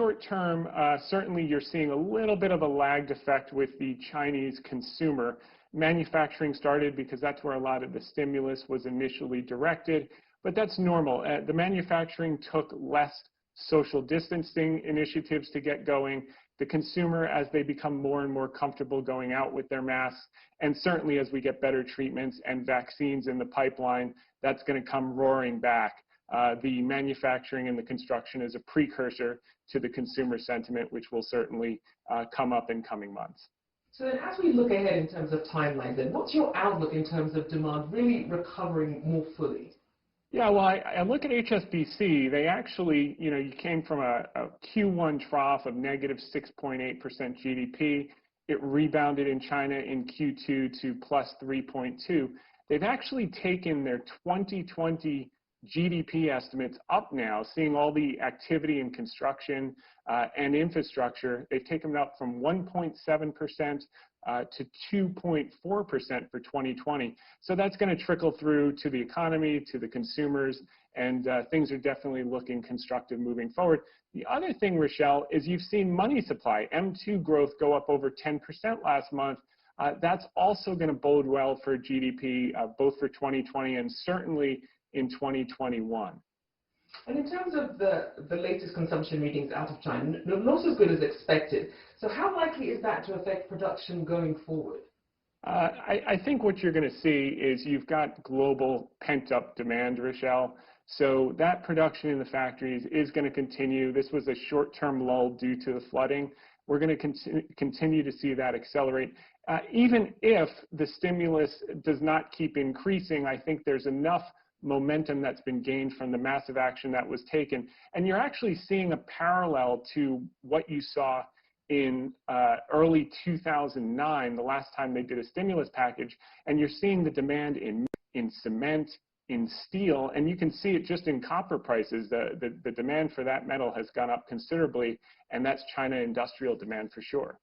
short term, certainly you're seeing a little bit of a lagged effect with the Chinese consumer. Manufacturing started because that's where a lot of the stimulus was initially directed, but that's normal. The manufacturing took less social distancing initiatives to get going. The consumer, as they become more and more comfortable going out with their masks, and certainly as we get better treatments and vaccines in the pipeline, that's going to come roaring back. The manufacturing and the construction is a precursor to the consumer sentiment, which will certainly come up in coming months. So then as we look ahead in terms of timelines, then what's your outlook in terms of demand really recovering more fully? Yeah, well, I look at HSBC. They actually, you came from a Q1 trough of negative 6.8% GDP. It rebounded in China in Q2 to plus 3.2. They've actually taken their 2020 GDP estimates up now, seeing all the activity in construction and infrastructure. They've taken them up from 1.7% to 2.4% for 2020. So that's going to trickle through to the economy, to the consumers, and things are definitely looking constructive moving forward. The other thing, Rochelle, is you've seen money supply, M2 growth, go up over 10% last month. That's also going to bode well for GDP, both for 2020 and certainly in 2021. And in terms of the latest consumption readings out of China, not as good as expected. So how likely is that to affect production going forward? I think what you're going to see is you've got global pent-up demand, Rochelle. So that production in the factories is going to continue. This was a short-term lull due to the flooding. We're going to continue to see that accelerate. Even if the stimulus does not keep increasing, I think there's enough momentum that's been gained from the massive action that was taken. And you're actually seeing a parallel to what you saw in early 2009, the last time they did a stimulus package, and you're seeing the demand in cement, in steel, and you can see it just in copper prices. The demand for that metal has gone up considerably, and that's China industrial demand for sure.